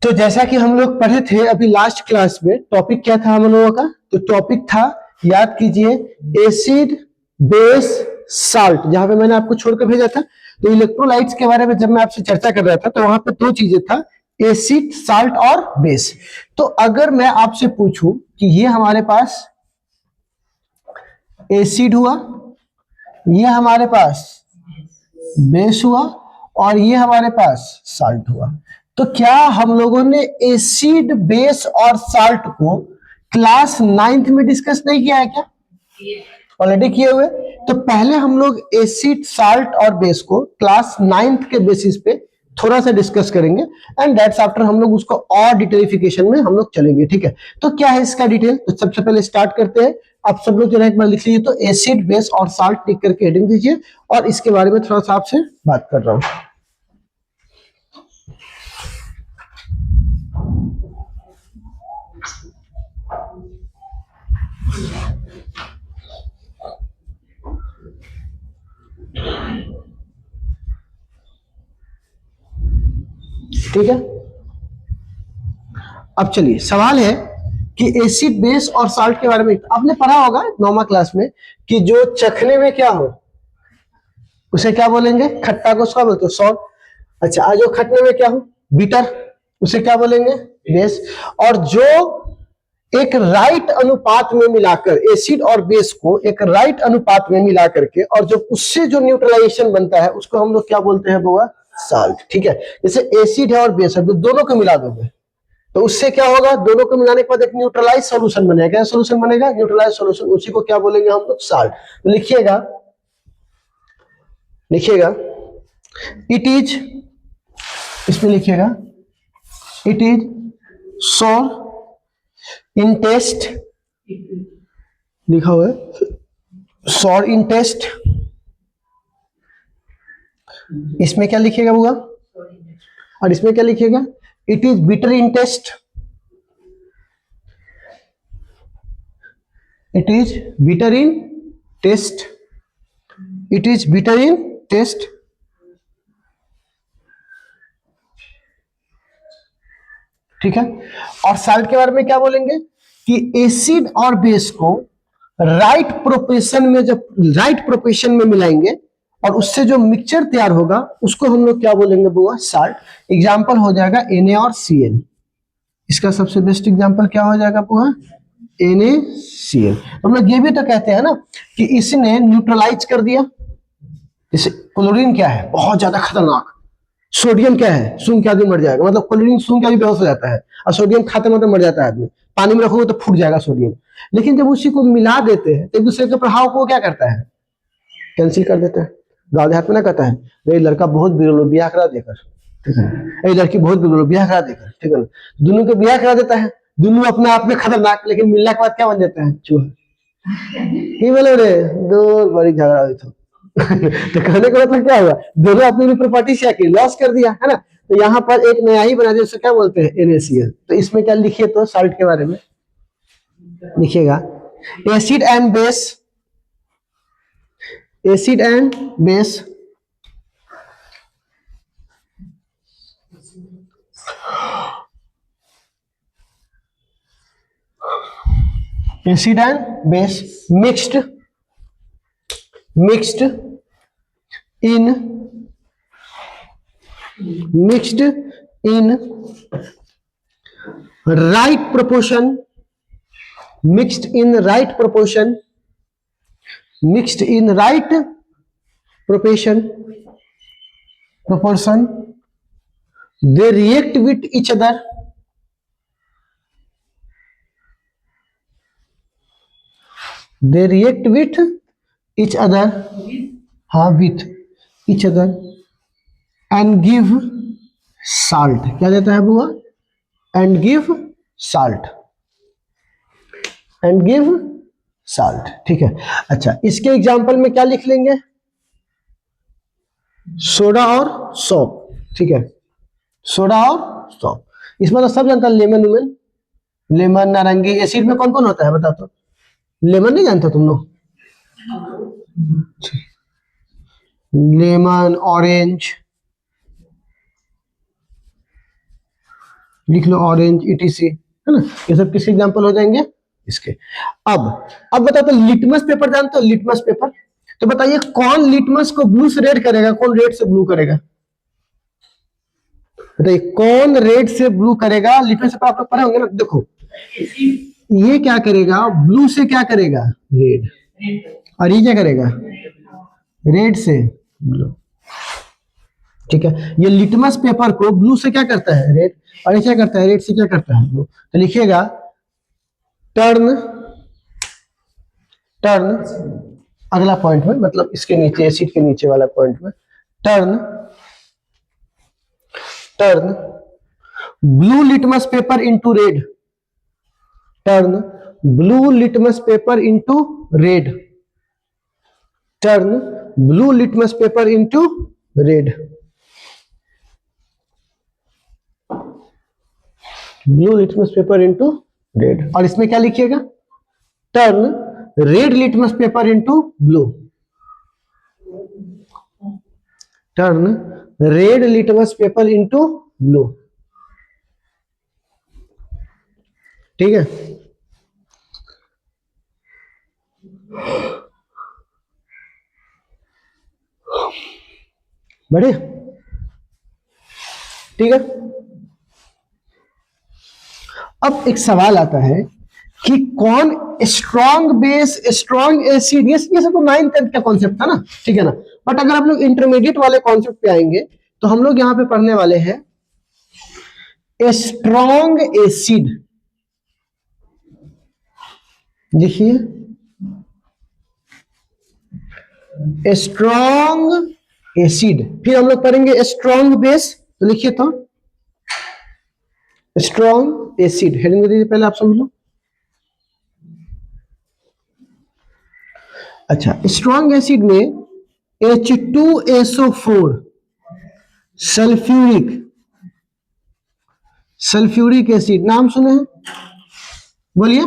तो जैसा कि हम लोग पढ़े थे अभी लास्ट क्लास में, टॉपिक क्या था हम लोगों का? तो टॉपिक था, याद कीजिए, एसिड बेस साल्ट। जहां पे मैंने आपको छोड़कर भेजा था, तो इलेक्ट्रोलाइट्स के बारे में जब मैं आपसे चर्चा कर रहा था तो वहां पे दो चीजें था, एसिड, साल्ट और बेस। तो अगर मैं आपसे पूछूं कि ये हमारे पास एसिड हुआ, ये हमारे पास बेस हुआ और ये हमारे पास साल्ट हुआ, तो क्या हम लोगों ने एसिड, बेस और साल्ट को क्लास 9th में डिस्कस नहीं किया है क्या? ऑलरेडी किए हुए। तो पहले हम लोग एसिड, साल्ट और बेस को क्लास 9th के बेसिस पे थोड़ा सा डिस्कस करेंगे, एंड दैट्स आफ्टर हम लोग उसको और डिटेलिफिकेशन में हम लोग चलेंगे। ठीक है, तो क्या है इसका डिटेल? तो सबसे पहले स्टार्ट करते हैं। आप सब लोग जो है एक बार लिख लीजिए, तो एसिड, बेस और साल्ट लिख करके हेडिंग दीजिए, और इसके बारे में थोड़ा सा आपसे बात कर रहा हूं। ठीक है, अब चलिए, सवाल है कि एसिड, बेस और साल्ट के बारे में आपने पढ़ा होगा 9वीं क्लास में कि जो चखने में क्या हो उसे क्या बोलेंगे? खट्टा को उसका बोलते हो सॉल्ट। अच्छा, आज जो खटने में क्या हो, बीटर, उसे क्या बोलेंगे? बेस। और जो एक राइट अनुपात में मिलाकर, एसिड और बेस को एक राइट अनुपात में मिला करके, और जो उससे जो न्यूट्रलाइजेशन बनता है उसको हम लोग क्या बोलते हैं बुआ? साल्ट। ठीक है, जैसे एसिड है और बेस है, तो दोनों को मिला दोगे तो उससे क्या होगा? दोनों को मिलाने के बाद एक न्यूट्रलाइज सॉल्यूशन बनेगा। क्या सॉल्यूशन बनेगा? Neutralise solution. उसी को क्या बोलेंगे हम लोग? साल्ट। तो लिखिएगा, लिखिएगा, इट इज, इसमें लिखिएगा, it is sour in taste, लिखा हुआ है सॉर इन टेस्ट। इसमें क्या लिखिएगा बुआ? और इसमें क्या लिखिएगा? It is bitter in taste, it is bitter in taste, it is bitter in taste. ठीक है, और साल्ट के बारे में क्या बोलेंगे कि एसिड और बेस को राइट प्रोपोर्शन में, जब राइट प्रोपोर्शन में मिलाएंगे और उससे जो मिक्सचर तैयार होगा उसको हम लोग क्या बोलेंगे बुआ? साल्ट। एग्जाम्पल हो जाएगा Na और Cl। इसका सबसे बेस्ट एग्जाम्पल क्या हो जाएगा बुआ? NaCl। हम लोग ये भी तो कहते हैं ना कि इसने न्यूट्रलाइज कर दिया। जैसे क्लोरीन क्या है? बहुत ज्यादा खतरनाक। सोडियम क्या है? सूंघ के आदमी मर जाएगा, मतलब क्लोरीन सूंघ के आदमी बेहोश हो जाता है, और सोडियम खाते मतलब मर जाता है आदमी। पानी में रखोगे तो फूट जाएगा सोडियम। लेकिन जब उसी को मिला देते हैं तो एक दूसरे के प्रभाव को क्या करता है? कैंसिल कर देता है। गाँव देहात में ना कहता है, ये लड़का बहुत बिगड़ो, ब्याह करा देकर, ठीक है, ये लड़की बहुत बिगड़ो, ब्याह करा देकर, ठीक है, दोनों को ब्याह करा देता है। दोनों अपने आप में खतरनाक, लेकिन मिलने के बाद क्या बन जाता है? चूहा। ही बोले रे, दो बड़ी झगड़ा हुई थी। तो कहने का मतलब क्या हुआ? दोनों अपनी प्रॉपर्टी क्या की? लॉस कर दिया, है ना। तो यहाँ पर एक नया ही बना दिया, उसको क्या बोलते हैं? NaCl। तो इसमें क्या लिखिए तो साल्ट के बारे में लिखिएगा, acid and base, acid and base acid and base mixed, mixed in, mixed in right proportion, mixed in right proportion, mixed in right proportion, proportion, they react with each other, they react with each other, with each other, and give salt। क्या देता है बुआ? and give salt, and give salt। ठीक है, अच्छा, इसके example में क्या लिख लेंगे? सोडा और सॉप। ठीक है, सोडा और सॉप। इसमें तो सब जानता है, लेमन वुमन, लेमन, नारंगी। एसिड में कौन कौन होता है बता तो? लेमन नहीं जानता तुम लोग? लेमन, ऑरेंज, लिख लो ऑरेंज ईटीसी, है ना, ये सब किस एग्जांपल हो जाएंगे इसके। अब बताओ तो लिटमस पेपर जानते हो, लिटमस पेपर, तो बताइए कौन लिटमस को ब्लू से रेड करेगा, कौन रेड से ब्लू करेगा, बताइए कौन रेड से ब्लू करेगा। लिटमस पेपर आप लोग पढ़े होंगे ना, देखो ये क्या करेगा, ब्लू से क्या करेगा रेड, और ये क्या करेगा रेड से ब्लू, ठीक है। ये लिटमस पेपर को ब्लू से क्या करता है रेड, और ये क्या करता है रेड से क्या करता है ब्लू। तो लिखिएगा टर्न, टर्न अगला पॉइंट में, मतलब इसके नीचे एसिड के नीचे वाला पॉइंट में, turn turn blue litmus paper into red, turn blue litmus paper into red, turn blue litmus paper into red, blue litmus paper into red. और इसमें क्या लिखिएगा, turn red litmus paper into blue, turn red litmus paper into blue, ठीक है। बढ़िया, ठीक है। अब एक सवाल आता है कि कौन स्ट्रॉन्ग बेस स्ट्रॉन्ग एसिड, ये सब तो 9th-10th का कॉन्सेप्ट था ना, ठीक है ना। बट अगर आप लोग इंटरमीडिएट वाले कॉन्सेप्ट पे आएंगे तो हम लोग यहां पे पढ़ने वाले हैं स्ट्रॉन्ग एसिड। लिखिए स्ट्रॉन्ग एसिड, फिर हम लोग पढ़ेंगे स्ट्रॉन्ग बेस, तो लिखिए तो स्ट्रॉन्ग एसिड, हेडिंग दीजिए पहले आप समझ लो। अच्छा, स्ट्रॉन्ग एसिड में H2SO4 सल्फ्यूरिक, सल्फ्यूरिक एसिड नाम सुने हैं, बोलिए।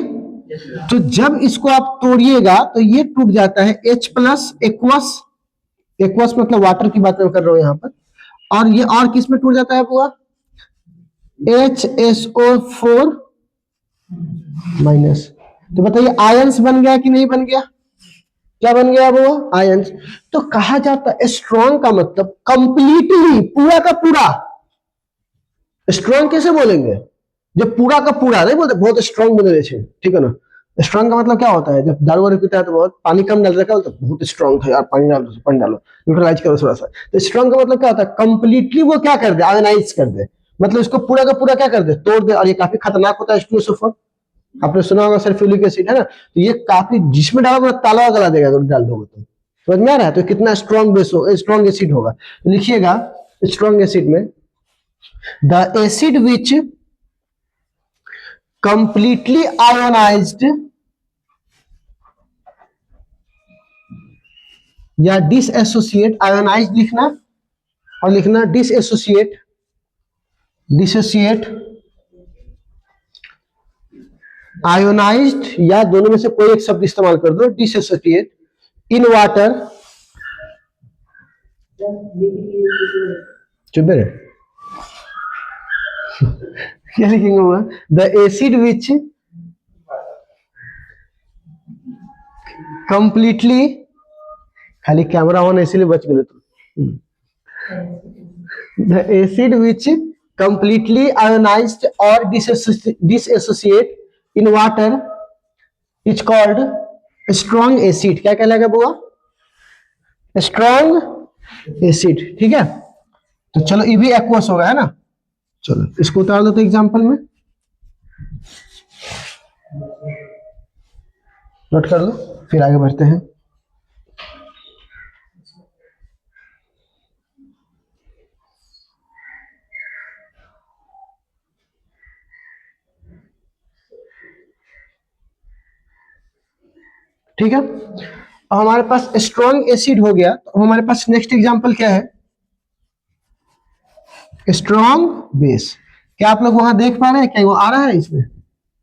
तो जब इसको आप तोड़िएगा तो ये टूट जाता है H+ एक्वस, एक्वस मतलब वाटर की बात मैं कर रहा हूं यहां पर, और ये और किस में टूट जाता है बुआ, HSO4-। तो बताइए आयंस बन गया कि नहीं बन गया, क्या बन गया वो आयंस। तो कहा जाता है स्ट्रॉन्ग का मतलब कंप्लीटली, पूरा का पूरा। स्ट्रॉन्ग कैसे बोलेंगे, जब पूरा का पूरा नहीं बोलते, बहुत स्ट्रॉन्ग बने रहे, ठीक है ना। स्ट्रॉन्ग का मतलब क्या होता है, जब दारू वारू पीता है तो बहुत पानी कम डाल रखा तो बहुत स्ट्रॉन्ग था यार, पानी डालो, पानी डालो, न्यूट्रलाइज करो थोड़ा सा। तो स्ट्रॉन्ग का मतलब क्या होता है, कंप्लीटली वो क्या कर दे, आयनाइज कर दे, मतलब इसको पूरा का पूरा क्या कर दे, तोड़ दे। और ये काफी खतरनाक होता है H2SO4, आपने सुना होगा सल्फ्यूरिक एसिड, है ना। तो ये काफी, जिसमें डालो ताला गला देगा अगर डाल दोगे तो, समझ में आ रहा है। तो कितना स्ट्रॉन्ग बेस हो, स्ट्रॉन्ग एसिड होगा। तो लिखिएगा स्ट्रॉन्ग एसिड में the acid which completely ionised या डिसएसोसिएट, आयोनाइज्ड लिखना और लिखना डिसएसोसिएट, डिसोसिएट, आयोनाइज्ड या दोनों में से कोई एक शब्द इस्तेमाल कर दो, डिसोसिएट इन वाटर, चुप रहे क्या लिखेंगे वो, द एसिड विच कंप्लीटली, खाली कैमरा ऑन इसलिए बच गए तुम, the acid which completely ionised और dissociate in water is called strong acid. क्या कहलाएगा बुआ, स्ट्रॉन्ग एसिड, ठीक है। तो चलो ये भी एक्वस होगा, है ना। चलो इसको उतार दो तो एग्जांपल में नोट कर लो, फिर आगे बढ़ते हैं। ठीक है, अब हमारे पास स्ट्रॉन्ग एसिड हो गया, तो हमारे पास नेक्स्ट एग्जांपल क्या है, स्ट्रॉन्ग बेस। क्या आप लोग वहां देख पा रहे हैं, क्या वो आ रहा है इसमें,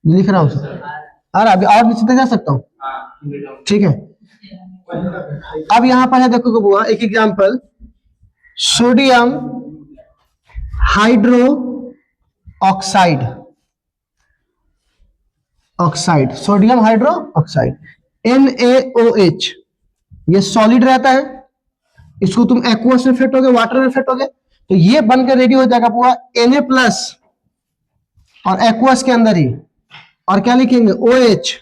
लिख रहा हूं आ रहा, अभी और नीचे तक जा सकता हूं, ठीक है। अब यहां पर है, देखो बुआ एक example, sodium hydro oxide, oxide sodium hydro oxide NaOH, ये सॉलिड रहता है, इसको तुम एक्वस में फेंटोगे, वाटर में फेंटोगे तो ये बनकर रेडी हो जाएगा पूरा Na प्लस, और एक्वस के अंदर ही, और क्या लिखेंगे OH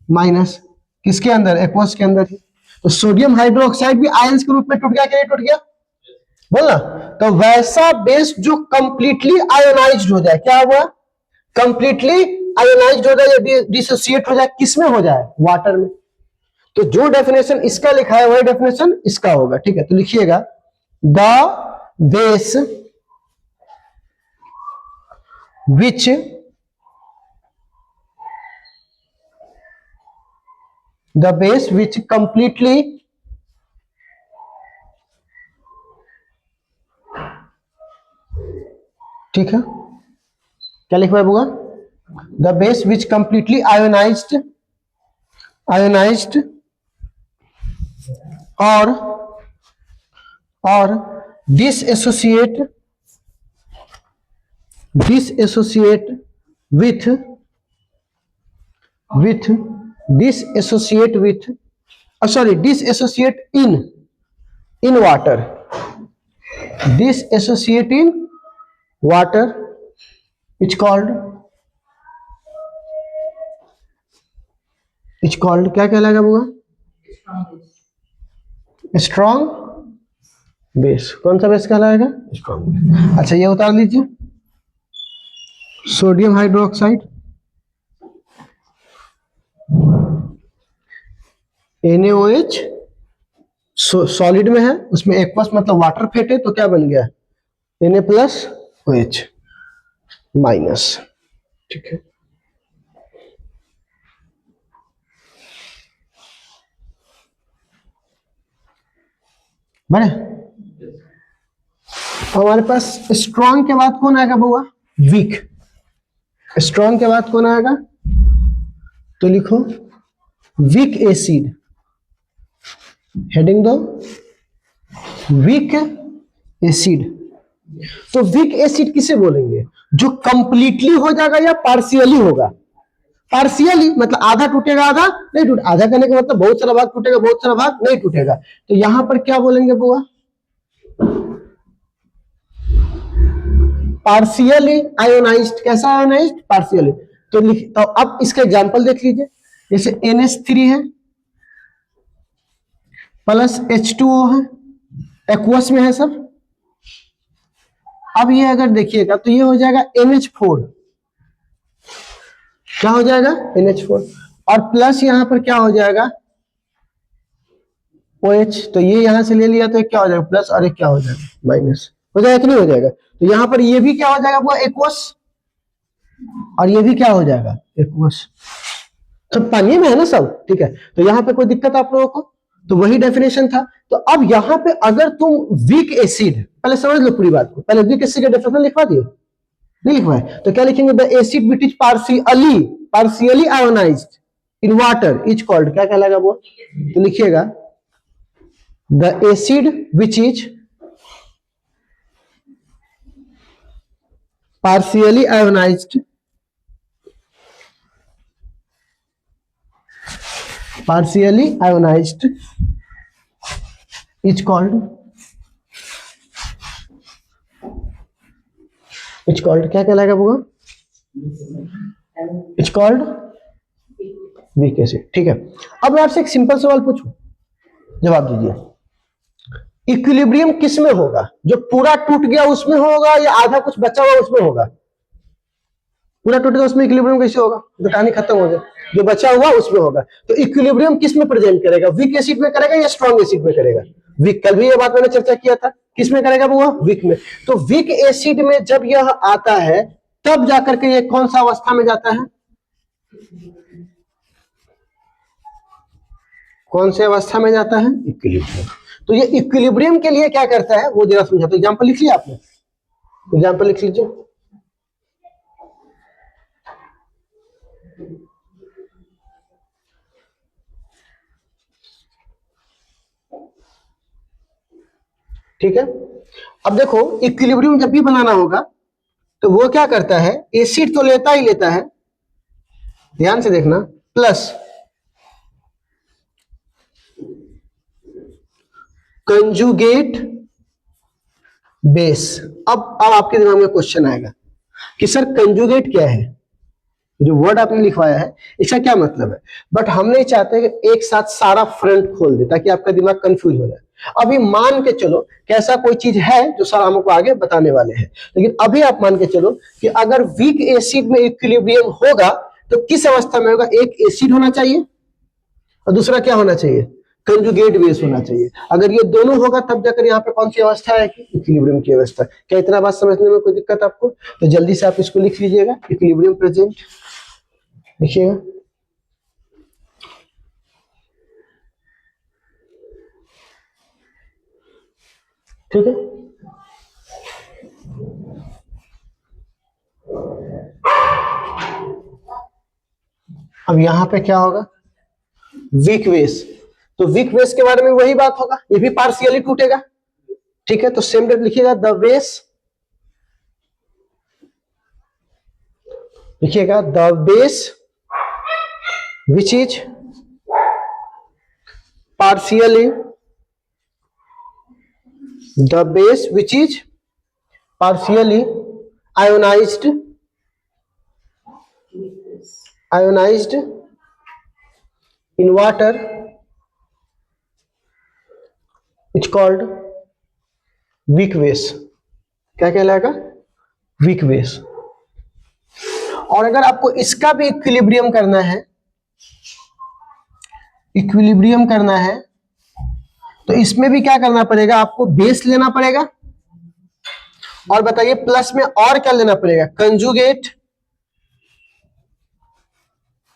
माइनस, किसके अंदर, एक्वस के अंदर ही। तो सोडियम हाइड्रोक्साइड भी आयंस के रूप में टूट गया, क्या टूट गया, बोलना। तो वैसा बेस जो कंप्लीटली आयोनाइज्ड हो जाए, क्या हुआ, कंप्लीटली आयोनाइज्ड हो जाए या डिसोसिएट हो जाए, किसमें हो जाए, वाटर में। तो जो डेफिनेशन इसका लिखा है वही डेफिनेशन इसका होगा, ठीक है। तो लिखिएगा द बेस विच कंप्लीटली ठीक है, क्या लिखवा होगा, the base which completely ionised और disassociate with disassociate in water, disassociate in water, it's called क्या कहलाएगा होगा, स्ट्रॉन्ग बेस। कौन सा बेस कहलाएगा, स्ट्रॉन्ग। अच्छा ये उतार लीजिए, सोडियम हाइड्रोक्साइड NaOH सॉलिड में है, उसमें एक्वस मतलब वाटर फेंटे तो क्या बन गया, Na प्लस OH माइनस, ठीक है। बने हमारे पास स्ट्रॉन्ग के बाद कौन आएगा बुआ, वीक। स्ट्रॉन्ग के बाद कौन आएगा, तो लिखो वीक एसिड, हेडिंग दो वीक एसिड। तो वीक एसिड किसे बोलेंगे, जो कंप्लीटली हो जाएगा या पार्शियली होगा। पार्शियली मतलब आधा टूटेगा आधा नहीं टूट, आधा करने का मतलब बहुत सारा भाग टूटेगा बहुत सारा भाग नहीं टूटेगा। तो यहां पर क्या बोलेंगे बुआ, पार्शियली आयोनाइज्ड। कैसा आयोनाइज्ड, पार्शियली। तो अब इसका एग्जांपल देख लीजिए, जैसे NH3 है प्लस H2O है, एक्वस में है सब। अब ये अगर देखिएगा तो ये हो जाएगा NH4, क्या हो जाएगा NH4, और प्लस यहां पर क्या हो जाएगा OH। तो ये यहां से ले लिया तो एक क्या हो जाएगा प्लस, और एक क्या हो जाएगा माइनस, हो जाएगा कि नहीं हो जाएगा। तो यहां पर ये भी क्या हो जाएगा वो एक्वस, और ये भी क्या हो जाएगा एक्वस, सब पानी में है ना सब, ठीक है। तो यहां पे कोई दिक्कत आप लोगों को, तो वही डेफिनेशन था। तो अब यहां पे अगर तुम वीक एसिड, पहले समझ लो पूरी बात को, पहले वीक एसिड का डेफिनेशन लिखवा दिए, नहीं लिखवाए, तो क्या लिखेंगे, the acid which is partially ionised in water is called, क्या कहलाएगा वो, तो लिखिएगा the acid which is partially ionized is called क्या कहलाएगा वो, इट्स कॉल्ड वीक एसिड, ठीक है। अब मैं आपसे एक सिंपल सवाल पूछूं, जवाब दीजिए, इक्विलिब्रियम किस में होगा, जो पूरा टूट गया उसमें होगा या आधा कुछ बचा हुआ उसमें होगा। पूरा टूट गया उसमें इक्विलिब्रियम कैसे होगा, तो कहानी खत्म हो गया, जो बचा हुआ उसमें होगा। तो इक्विलिब्रियम किस में प्रेजेंट करेगा, वीक एसिड में करेगा या स्ट्रॉन्ग एसिड में करेगा, वीक। कल भी ये बात मैंने चर्चा किया था, किस में करेगा वो, वीक में। तो वीक एसिड में जब यह आता है तब जाकर के ये कौन सा अवस्था में जाता है, कौन से अवस्था में जाता है, इक्विलिब्रियम। तो ये इक्विलिब्रियम के लिए क्या करता है वो जरा समझाता हूं। एग्जांपल लिख लिया आपने, एग्जांपल लिख लीजिए, ठीक है। अब देखो इक्विलिब्रियम जब भी बनाना होगा तो वो क्या करता है, एसिड तो लेता ही लेता है, ध्यान से देखना, प्लस कंजुगेट बेस। अब आपके दिमाग में क्वेश्चन आएगा कि सर कंजुगेट क्या है, जो वर्ड आपने लिखवाया है इसका क्या मतलब है। बट हम नहीं चाहते कि एक साथ सारा फ्रंट खोल दे ताकि आपका दिमाग कंफ्यूज हो जाए। अभी मान के चलो कि ऐसा कोई चीज है जो सर हमको आगे बताने वाले हैं, लेकिन अभी आप मान के चलो कि अगर वीक एसिड में इक्विलिब्रियम होगा तो किस अवस्था में होगा, एक एसिड होना चाहिए और दूसरा क्या होना चाहिए, कंजुगेट बेस होना चाहिए। अगर ये दोनों होगा तब जाकर यहाँ पे कौन सी अवस्था है, इक्विलिब्रियम की अवस्था। क्या इतना बात समझने में कोई दिक्कत आपको? तो जल्दी से आप इसको लिख लीजिएगा, इक्विलिब्रियम प्रेजेंट लिखिएगा। ठीक है, अब यहां पे क्या होगा, वीक बेस। तो वीक बेस के बारे में वही बात होगा, ये भी पार्शियली टूटेगा। ठीक है, तो सेम डेट लिखिएगा, द बेस, लिखिएगा the base which is partially, the base which is partially ionized in water, it's called weak base। क्या कहलाएगा, weak base। और अगर आपको इसका भी इक्विलिब्रियम करना है, इक्विलिब्रियम करना है तो इसमें भी क्या करना पड़ेगा, आपको बेस लेना पड़ेगा और बताइए प्लस में और क्या लेना पड़ेगा,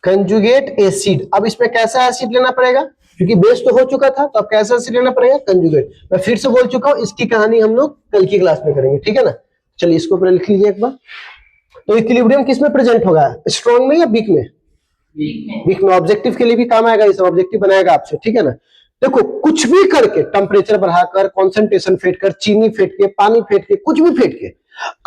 कंजुगेट एसिड। अब इसमें कैसा एसिड लेना पड़ेगा, क्योंकि बेस तो हो चुका था, तो अब कैसा एसिड लेना पड़ेगा, कंजुगेट। मैं फिर से बोल चुका हूं, इसकी कहानी हम लोग कल की क्लास में करेंगे, ठीक है ना। चलिए इसको पहले लिख लीजिए एक बार। तो इक्विलिब्रियम किस में प्रेजेंट होगा, स्ट्रॉन्ग में या वीक में? वीक में। ऑब्जेक्टिव के लिए भी काम आएगा, ये सब ऑब्जेक्टिव बनाएगा आपसे, ठीक है ना। देखो कुछ भी करके, टेम्परेचर बढ़ाकर, कॉन्सेंट्रेशन फेंट कर, चीनी फेंट के, पानी फेंट के, कुछ भी फेंट के,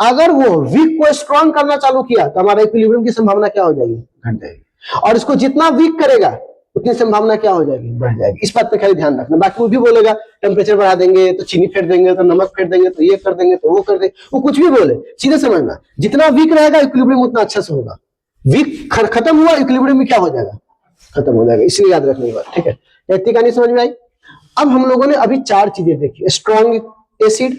अगर वो वीक को स्ट्रॉन्ग करना चालू किया तो हमारा इक्विलिब्रियम की संभावना क्या हो जाएगी, घट जाएगी। और इसको जितना वीक करेगा उतनी संभावना क्या हो जाएगी, बढ़ जाएगी। इस बात पे खाली ध्यान रखना। बाकी वो भी बोलेगा टेम्परेचर बढ़ा देंगे तो चीनी फेंट देंगे, तो नमक फेंट देंगे, तो ये कर देंगे, तो वो कर देंगे, वो कुछ भी बोले, सीधे समझना जितना वीक रहेगा इक्विलिब्रियम उतना अच्छा से होगा। वीक खत्म हुआ, इक्विलिब्रियम में क्या हो जाएगा, खत्म हो जाएगा। इसलिए याद रखने की बात, ठीक है। इतनी कहानी समझ में आई। अब हम लोगों ने अभी चार चीजें देखी, strong acid,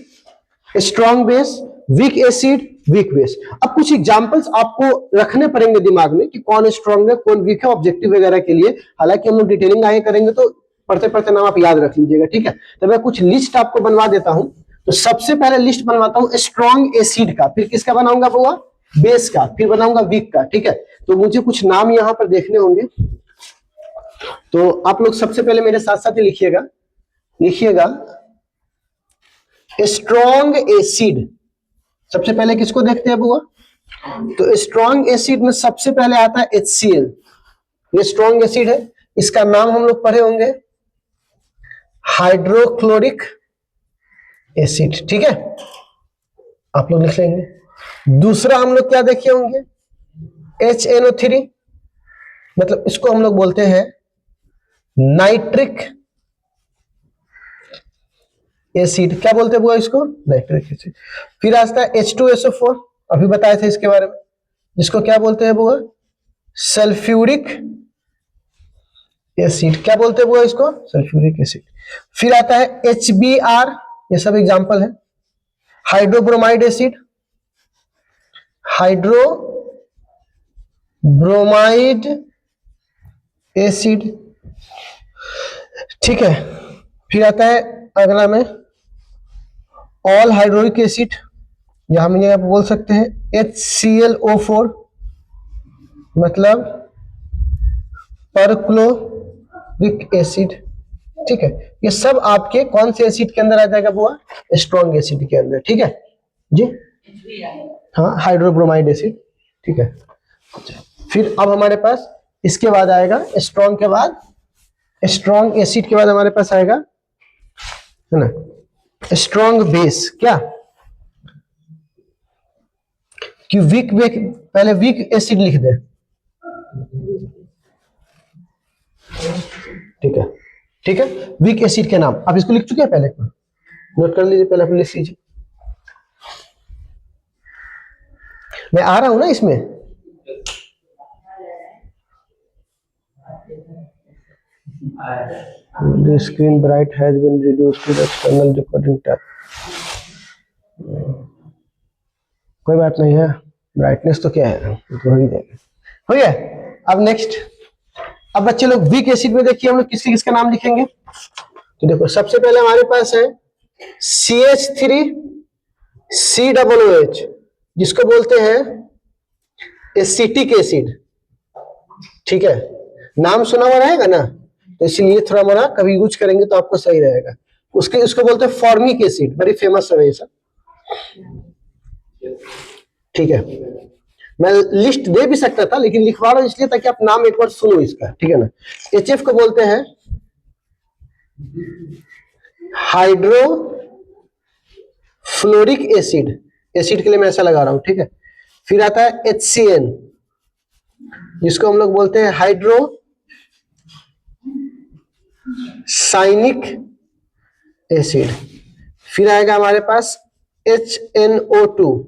strong base, weak acid, weak base. अब कुछ एग्जांपल्स आपको रखने पड़ेंगे दिमाग में कि कौन स्ट्रॉन्ग है कौन वीक है, ऑब्जेक्टिव वगैरह के लिए। हालांकि हम लोग डिटेलिंग आगे करेंगे तो पढ़ते पढ़ते नाम आप याद रख लीजिएगा, ठीक है। तो मैं कुछ लिस्ट आपको बनवा देता हूं। तो सबसे पहले लिस्ट बनवाता हूं स्ट्रॉन्ग एसिड का, फिर किसका बनाऊंगा बुआ, बेस का, फिर बनाऊंगा वीक का, ठीक है। तो मुझे कुछ नाम यहां पर देखने होंगे, तो आप लोग सबसे पहले मेरे साथ साथ ही लिखिएगा, लिखिएगा स्ट्रॉन्ग एसिड। सबसे पहले किसको देखते हैं बुआ, तो स्ट्रॉन्ग एसिड में सबसे पहले आता है HCl। ये स्ट्रॉन्ग एसिड है, इसका नाम हम लोग पढ़े होंगे हाइड्रोक्लोरिक एसिड, ठीक है, आप लोग लिख लेंगे। दूसरा हम लोग क्या देखे होंगे, HNO3, मतलब इसको हम लोग बोलते हैं नाइट्रिक एसिड। क्या बोलते हैं बुआ इसको, नाइट्रिक एसिड। फिर आता है H2SO4, अभी बताए थे इसके बारे में, जिसको क्या बोलते हैं बुआ, सल्फ्यूरिक एसिड। क्या बोलते हैं बुआ इसको, सल्फ्यूरिक एसिड। फिर आता है HBr, ये सब एग्जांपल है। हाइड्रोब्रोमाइड एसिड, हाइड्रोब्रोमाइड एसिड, ठीक है। फिर आता है अगला में ऑल हाइड्रोलिक एसिड, या हम ये बोल सकते हैं HClO4, मतलब परक्लोरिक एसिड, ठीक है। ये सब आपके कौन से एसिड के अंदर आ जाएगा बुआ, स्ट्रॉन्ग एसिड के अंदर, ठीक है जी। हाँ, हाइड्रोब्रोमाइड एसिड, ठीक है। फिर अब हमारे पास इसके बाद आएगा स्ट्रॉन्ग के बाद, स्ट्रॉन्ग एसिड के बाद हमारे पास आएगा, है ना, स्ट्रॉन्ग बेस। क्या, कि वीक पहले वीक एसिड लिख दे, ठीक है, ठीक है, वीक एसिड के नाम आप इसको लिख चुके हैं, पहले नोट कर लीजिए, पहले आप लिख लीजिए। मैं आ रहा हूं ना इसमें, the screen bright has been reduced to the external recording tab। कोई बात नहीं है, ब्राइटनेस तो क्या है, तो हो ही जाएगा, हो गया। अब नेक्स्ट, अब बच्चे लोग वीक एसिड में देखिए हम लोग किसके किसका नाम लिखेंगे। तो देखो सबसे पहले हमारे पास है CH3COOH, जिसको बोलते हैं एसिटिक एसिड, ठीक है, नाम सुना हुआ रहेगा ना, तो इसलिए थोड़ा मोड़ा कभी यूज करेंगे तो आपको सही रहेगा। उसको बोलते हैं फॉर्मिक एसिड, बड़ी फेमस है ये सब, ठीक है। मैं लिस्ट दे भी सकता था लेकिन लिखवा रहा हूं इसलिए ताकि आप नाम एक बार सुनो इसका, ठीक है ना। HF को बोलते हैं हाइड्रोफ्लोरिक एसिड, एसिड के लिए मैं ऐसा लगा रहा हूं, ठीक है। फिर आता है HCN, जिसको हम लोग बोलते हैं हाइड्रो साइनिक एसिड। फिर आएगा हमारे पास HNO2,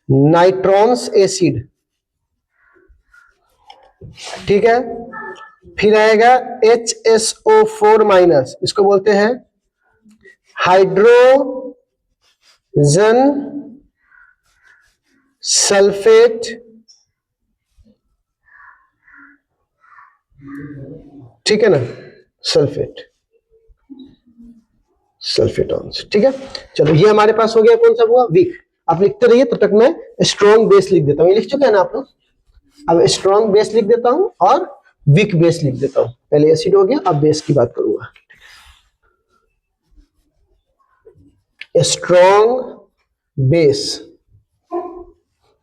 नाइट्रॉन्स एसिड, ठीक है। फिर आएगा HSO4 माइनस, इसको बोलते हैं हाइड्रोजन सल्फेट, ठीक है ना, सल्फेटॉन्स, ठीक है। चलो ये हमारे पास हो गया, कौन सा हुआ, वीक। आप लिखते रहिए, तब तक मैं स्ट्रॉन्ग बेस लिख देता हूं, ये लिख चुके हैं ना आप लोग। अब स्ट्रॉन्ग बेस लिख देता हूं और वीक बेस लिख देता हूं। पहले एसिड हो गया, अब बेस की बात करूंगा। स्ट्रॉन्ग बेस,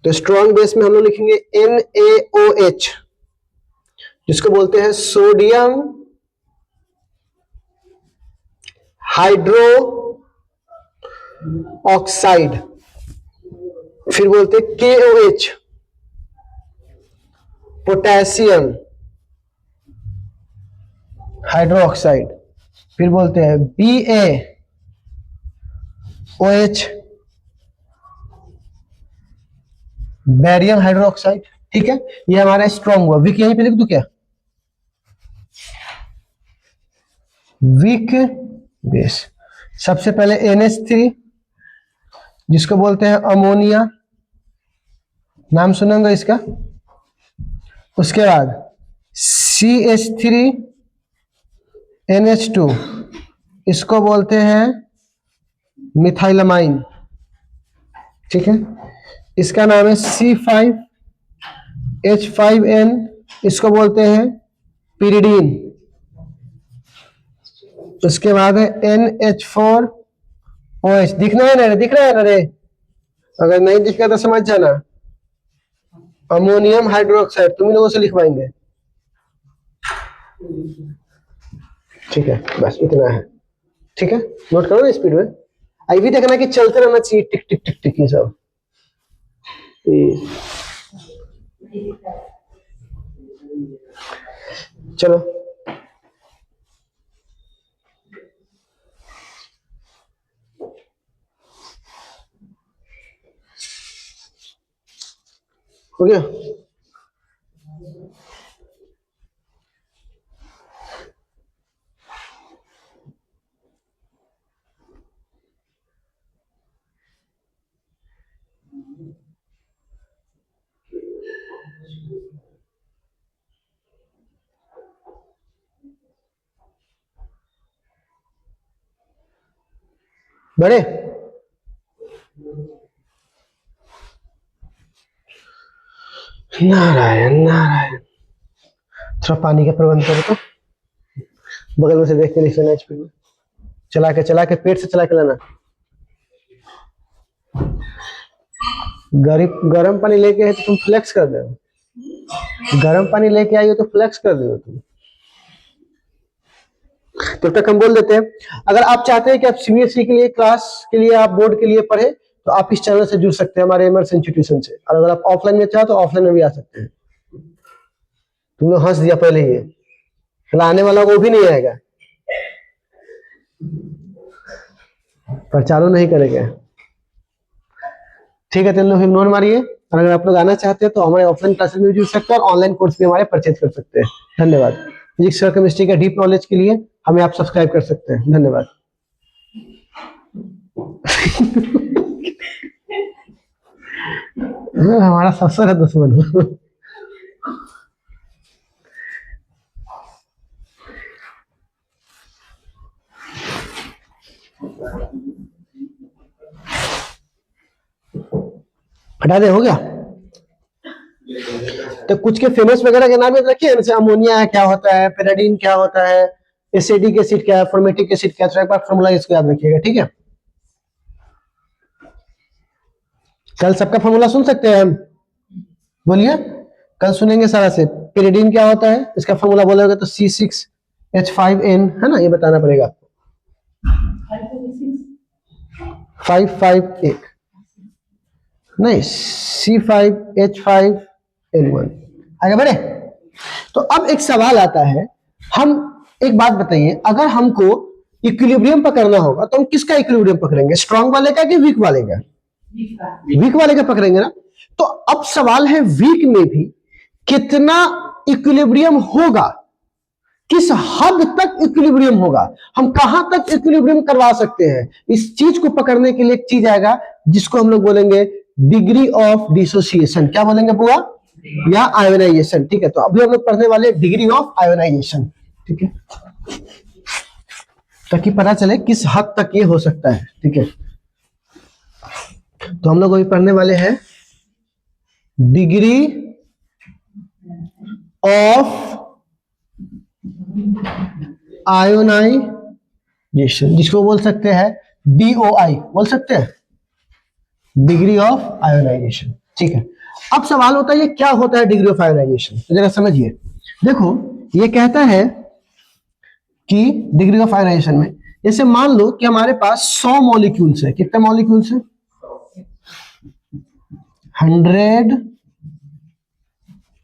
तो स्ट्रॉन्ग बेस में हम लोग लिखेंगे NaOH, जिसको बोलते हैं सोडियम हाइड्रो ऑक्साइड। फिर बोलते हैं KOH, पोटेशियम हाइड्रो ऑक्साइड। फिर बोलते हैं BaOH, बैरियम हाइड्रो ऑक्साइड, ठीक है। ये हमारा स्ट्रॉन्ग हुआ। वीक यहीं पे लिख दूं क्या, वीक बेस। सबसे पहले NH3, जिसको बोलते हैं अमोनिया, नाम सुनेंगे इसका। उसके बाद CH3NH2, इसको बोलते हैं मिथाइलमाइन, ठीक है। इसका नाम है C5H5N, इसको बोलते हैं पिरिडीन। उसके बाद है NH4OH, दिखना है ना, दिख रहा है ना रे, अगर नहीं दिख रहा तो समझ जाना, अमोनियम हाइड्रोक्साइड, तुम लोगों से लिखवाएंगे, ठीक है। बस इतना है, ठीक है, नोट करो ना स्पीड में। आई भी देखना कि चलते रहना चाहिए, टिक टिक टिक टिक ये सब। चलो हो गया। बड़े नारायण नारायण, थोड़ा पानी का प्रबंध करो तो, बगल में से देख के लिख लेना, स्पीड में चला के पेट से चला के लाना। गरम पानी लेके है तो तुम फ्लेक्स कर दो, गरम पानी लेके आई हो तो फ्लेक्स कर दो तुम। तब तक हम बोल देते हैं, अगर आप चाहते हैं कि आप CBSE के लिए, क्लास के लिए, आप बोर्ड के लिए पढ़े, तो आप इस चैनल से जुड़ सकते हैं हमारे एमर्स इंस्टीट्यूशन से, और अगर आप ऑफलाइन में चाहो तो ऑफलाइन में भी आ सकते हैं। तुमने हंस दिया पहले ही, आने वाला वो भी नहीं आएगा, पर चालू नहीं करेंगे। ठीक है, तो लोग इग्नोर मारिए, और अगर आप लोग आना चाहते हैं तो हमारे ऑफलाइन क्लासेस में भी जुड़ सकते हैं और ऑनलाइन कोर्स भी हमारे परचेज कर सकते हैं। धन्यवाद। फिजिक्स और केमिस्ट्री का डीप नॉलेज के लिए हमें आप सब्सक्राइब कर सकते हैं। धन्यवाद। हमारा सबसे बड़ा दुश्मन हो। हटा दे, हो गया। तो कुछ के फेमस वगैरह के नाम याद रखिए, जैसे अमोनिया है क्या होता है, पेराडीन क्या होता है, एसिडिक एसिड क्या है, फॉर्मेटिक एसिड क्या है, तो एक बार फॉर्मूला इसको याद रखिएगा। ठीक है, कल सबका फॉर्मूला सुन सकते हैं हम? बोलिए, कल सुनेंगे सारा से। पेरिडीन क्या होता है, इसका फॉर्मूला बोलोगे तो C6H5N है ना, ये बताना पड़ेगा आपको। 5 नहीं, C5H5N1। आगे बढ़े। तो अब एक सवाल आता है, हम एक बात बताइए, अगर हमको इक्विलिब्रियम पकड़ना होगा तो हम किसका इक्विलिब्रियम पकड़ेंगे, स्ट्रॉन्ग वाले का कि वीक वाले का? वीक वाले का पकड़ेंगे ना। तो अब सवाल है, वीक में भी कितना इक्विलिब्रियम होगा, किस हद तक इक्विलिब्रियम होगा, हम कहां तक इक्विलिब्रियम करवा सकते हैं। इस चीज को पकड़ने के लिए एक चीज आएगा जिसको हम लोग बोलेंगे डिग्री ऑफ डिसोसिएशन। क्या बोलेंगे बुआ? या आयोनाइजेशन। ठीक है, तो अभी हम लोग पढ़ने वाले डिग्री ऑफ आयोनाइजेशन। ठीक है, ताकि पता चले किस हद तक ये हो सकता है। ठीक है, तो हम लोग अभी पढ़ने वाले हैं डिग्री ऑफ आयोनाइजेशन, जिसको बोल सकते हैं DOI, बोल सकते हैं डिग्री ऑफ आयोनाइजेशन। ठीक है, अब सवाल होता है ये क्या होता है डिग्री ऑफ आयोनाइजेशन, तो जरा समझिए। देखो, ये कहता है कि डिग्री ऑफ आयोनाइजेशन में, जैसे मान लो कि हमारे पास 100 मॉलिक्यूल्स है। कितने मॉलिक्यूल्स है? 100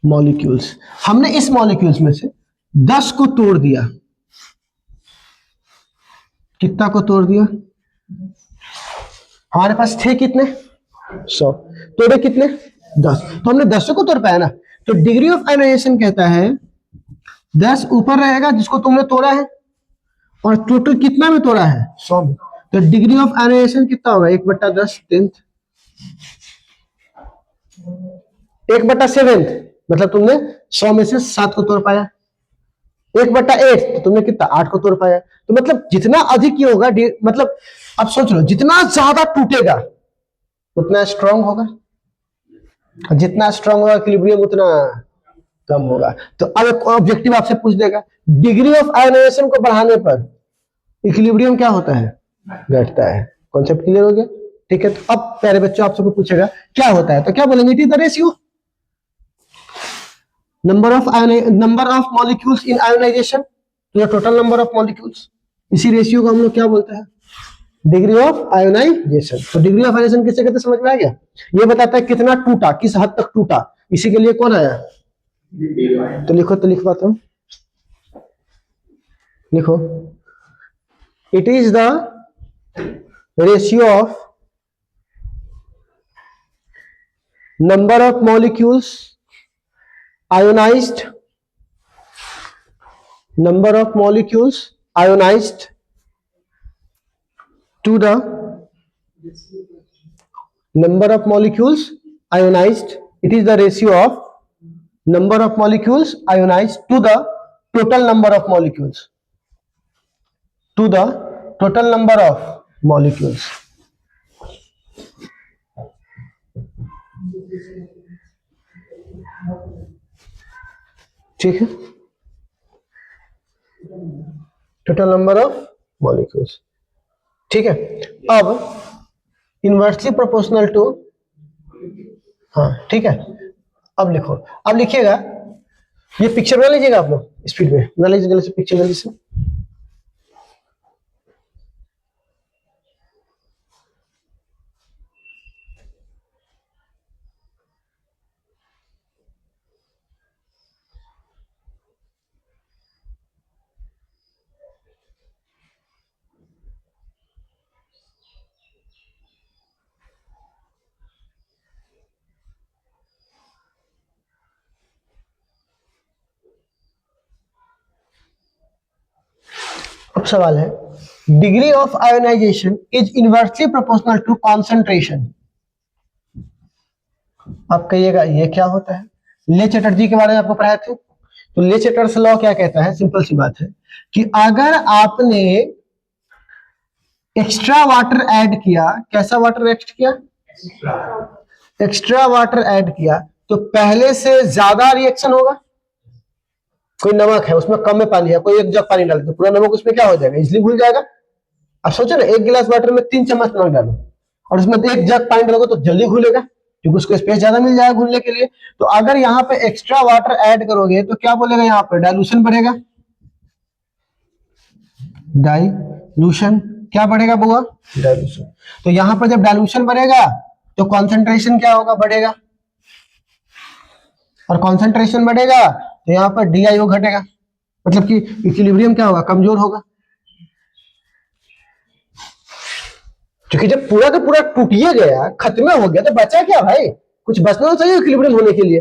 मॉलिक्यूल्स। हमने इस मॉलिक्यूल्स में से 10 को तोड़ दिया। कितना को तोड़ दिया? हमारे पास थे कितने? 100, तोड़े कितने? 10। तो हमने 10 को तोड़ पाया ना। तो डिग्री ऑफ आयोनाइजेशन कहता है 10 ऊपर रहेगा जिसको तुमने तोड़ा है, और टोटल कितना में तोड़ा है? 100 में। तो डिग्री ऑफ आयोनाइजेशन कितना होगा? 1/10 10th, 1/7, मतलब तुमने 100 में से 7 को तोड़ पाया। 1/8 तो तुमने कितना? 8 को तोड़ पाया। तो मतलब जितना अधिक ये होगा, मतलब अब सोच लो, जितना ज्यादा टूटेगा उतना स्ट्रांग होगा, और जितना स्ट्रांग होगा इक्विलिब्रियम उतना कम होगा। तो अब एक ऑब्जेक्टिव आपसे पूछ देगा, डिग्री ऑफ आयोनाइजेशन को बढ़ाने पर इक्विलिब्रियम क्या होता है? घटता है। कॉन्सेप्ट क्लियर हो गया? ठीक है, तो अब प्यारे बच्चों आपसे पूछेगा क्या होता है, तो क्या बोलेंगे? It is the ratio number of molecules in ionisation to the total number of molecules. इसी रेशियो को हम लोग क्या बोलते हैं? Degree of ionisation. तो डिग्री ऑफ आयोनाइजेशन किससे कहते हैं, समझ में आ गया? ये बताता है कितना टूटा, किस हद तक टूटा। इसी के लिए कौन आया? तो लिखो, तो लिखवाता हूं, लिखो। It is the ratio of number of molecules ionized, number of molecules ionized to the number of molecules ionized. It is the ratio of number of molecules ionized to the total number of molecules, to the total number of molecules. ठीक है, total number of molecules. ठीक है, अब inversely proportional to, हाँ ठीक है। अब लिखो, अब लिखिएगा, ये पिक्चर बना लीजिएगा आप लोग स्पीड में, बना लीजिए जल्दी से पिक्चर, जल्दी से। अब सवाल है, degree of ionisation is inversely proportional to concentration. आप कहिएगा ये क्या होता है? ले चटर्जी के बारे में आपको पढ़ाए थे, तो ले चटर्स लॉ क्या कहता है? सिंपल सी बात है कि अगर आपने एक्स्ट्रा वाटर ऐड किया, कैसा वाटर ऐड किया? एक्स्ट्रा वाटर ऐड किया, तो पहले से ज्यादा रिएक्शन होगा। कोई नमक है उसमें कम में पानी है, कोई एक जग पानी डाल दो, पूरा नमक उसमें क्या हो जाएगा? इजिली घुल जाएगा। अब सोचो ना, एक गिलास वाटर में 3 चम्मच नमक डालो और उसमें 1 जग पानी डालोगे तो जल्दी घुलेगा, क्योंकि उसको स्पेस ज्यादा मिल जाएगा घुलने के लिए। तो अगर यहाँ पे एक्स्ट्रा वाटर ऐड करोगे तो क्या बोलेगा? यहाँ पे डाइल्यूशन बढ़ेगा। डाइल्यूशन क्या बढ़ेगा बुआ? डाइल्यूशन। तो यहाँ पर जब डाइल्यूशन बढ़ेगा तो कॉन्सेंट्रेशन क्या होगा? बढ़ेगा। और कॉन्सेंट्रेशन बढ़ेगा तो यहाँ पर DIO घटेगा, मतलब कि इक्विलिब्रियम क्या होगा? कमजोर होगा। क्योंकि जब पूरा का पूरा टूटिए गया, खत्म हो गया, तो बचा क्या भाई? कुछ बचना तो चाहिए इक्विलिब्रियम होने के लिए।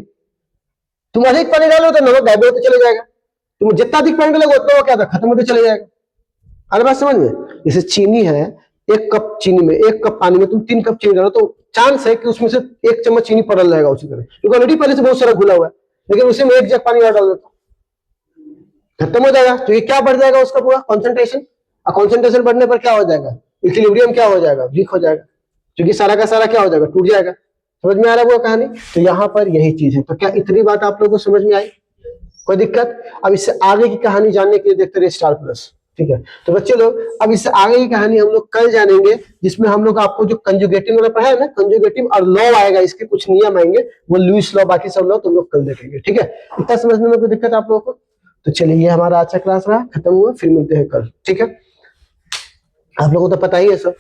तुम अधिक पानी डालो तो नमक गायब होते चले जाएगा, तुम जितना अधिक पानी डालोगे उतना वो क्या था? खत्म होते चले जाएगा। अरे बात समझ में? जैसे चीनी है, 1 कप चीनी में, 1 कप पानी में तुम 3 कप चीनी डालो तो चांस है कि उसमें से 1 चम्मच चीनी पड़ल रहेगा उसी तरह, क्योंकि ऑलरेडी पहले से बहुत सारा घुला हुआ है। लेकिन उसी में 1 जग पानी और डाल देता, खत्म हो जाएगा। तो ये क्या बढ़ जाएगा? उसका पूरा कॉन्सेंट्रेशन। और कॉन्सेंट्रेशन बढ़ने पर क्या हो जाएगा? इक्विलिब्रियम क्या हो जाएगा? वीक हो जाएगा, क्योंकि सारा का सारा क्या हो जाएगा? टूट जाएगा। समझ में आ रहा है वो कहानी? तो यहाँ पर यही चीज है। तो क्या इतनी बात आप लोगों को समझ में आई? कोई दिक्कत? अब इससे आगे की कहानी जानने के लिए देखते रहिए स्टार प्लस। ठीक है, तो बच्चे लोग अब इससे आगे की कहानी हम लोग कल जानेंगे, जिसमें हम लोग आपको जो कंजुगेटिव वाला पढ़ा है ना, कंजुगेटिव और लॉ आएगा, इसके कुछ नियम आएंगे, वो लुईस लॉ, बाकी सब लॉ तुम लोग कल देखेंगे। ठीक है, इतना समझने में कोई दिक्कत आप लोगों को? तो चलिए, ये हमारा आज का क्लास रहा, खत्म हुआ, फिर मिलते हैं कल। ठीक है, आप लोगों को तो पता ही है सब।